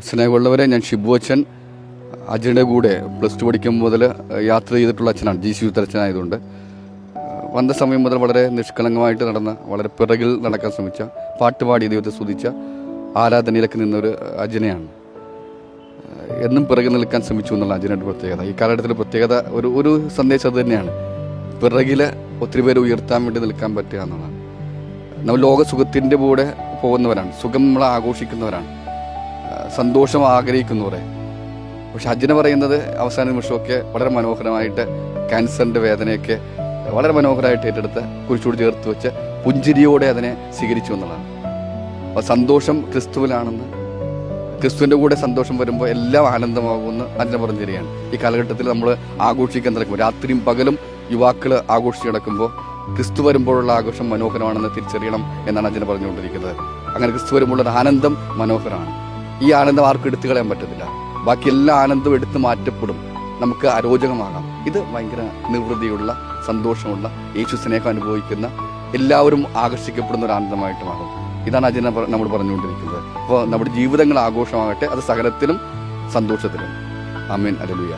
സ്നേഹമുള്ളവരെ, ഞാൻ ഷിബു അച്ഛൻ. അച്ഛൻ്റെ കൂടെ +2 പഠിക്കുമ്പോൾ മുതൽ യാത്ര ചെയ്തിട്ടുള്ള അച്ഛനാണ്. GC യൂത്ത് അച്ഛനായതുകൊണ്ട് വന്ന സമയം മുതൽ വളരെ നിഷ്കളങ്കമായിട്ട് നടന്ന, വളരെ പിറകിൽ നടക്കാൻ ശ്രമിച്ച, പാട്ടുപാടി ദൈവത്തെ സ്തുതിച്ച, ആരാധനയിലൊക്കെ നിന്നൊരു അച്ഛനെയാണ്. എന്നും പിറകിൽ നിൽക്കാൻ ശ്രമിച്ചു എന്നുള്ള അച്ഛൻ്റെ പ്രത്യേകത. ഈ കാലഘട്ടത്തിലെ പ്രത്യേകത ഒരു സന്ദേശം അത് തന്നെയാണ്. പിറകിൽ ഒത്തിരി പേര് ഉയർത്താൻ വേണ്ടി നിൽക്കാൻ പറ്റുക എന്നുള്ളതാണ്. നമ്മൾ ലോകസുഖത്തിൻ്റെ കൂടെ പോകുന്നവരാണ്, സുഖം നമ്മൾ ആഘോഷിക്കുന്നവരാണ്, സന്തോഷം ആഗ്രഹിക്കുന്നവരെ. പക്ഷെ അജ്ജന പറയുന്നത് അവസാന നിമിഷമൊക്കെ വളരെ മനോഹരമായിട്ട് ക്യാൻസറിൻ്റെ വേദനയൊക്കെ വളരെ മനോഹരമായിട്ട് ഏറ്റെടുത്ത് കുരിശോട് ചേർത്ത് വെച്ച് പുഞ്ചിരിയോടെ അതിനെ സ്വീകരിച്ചു എന്നുള്ളതാണ്. അപ്പോൾ സന്തോഷം ക്രിസ്തുവിലാണെന്ന്, ക്രിസ്തുവിൻ്റെ കൂടെ സന്തോഷം വരുമ്പോൾ എല്ലാം ആനന്ദമാകുമെന്ന് അജ്ജന പറഞ്ഞു തരികയാണ്. ഈ കാലഘട്ടത്തിൽ നമ്മൾ ആഘോഷിക്കാൻ നടക്കുമ്പോൾ, രാത്രിയും പകലും യുവാക്കൾ ആഘോഷിച്ച് നടക്കുമ്പോൾ ക്രിസ്തു വരുമ്പോഴുള്ള ആഘോഷം മനോഹരമാണെന്ന് തിരിച്ചറിയണം എന്നാണ് അജ്ജന പറഞ്ഞുകൊണ്ടിരിക്കുന്നത്. അങ്ങനെ ക്രിസ്തു വരുമ്പോഴുള്ള ആനന്ദം മനോഹരമാണ്. ഈ ആനന്ദം ആർക്കും എടുത്തു കളയാൻ പറ്റത്തില്ല. ബാക്കി എല്ലാ ആനന്ദവും എടുത്തു മാറ്റപ്പെടും, നമുക്ക് അരോചകമാകാം. ഇത് ഭയങ്കര നിർവൃതിയുള്ള, സന്തോഷമുള്ള, യേശു സ്നേഹം അനുഭവിക്കുന്ന, എല്ലാവരും ആകർഷിക്കപ്പെടുന്ന ഒരു ആനന്ദമായിട്ട് മാറും. ഇതാണ് അജ്ജന നമ്മൾ പറഞ്ഞുകൊണ്ടിരിക്കുന്നത്. അപ്പോൾ നമ്മുടെ ജീവിതങ്ങൾ ആഘോഷമാകട്ടെ, അത് സകലത്തിലും സന്തോഷത്തിലും. ആമേൻ. ഹല്ലേലൂയ.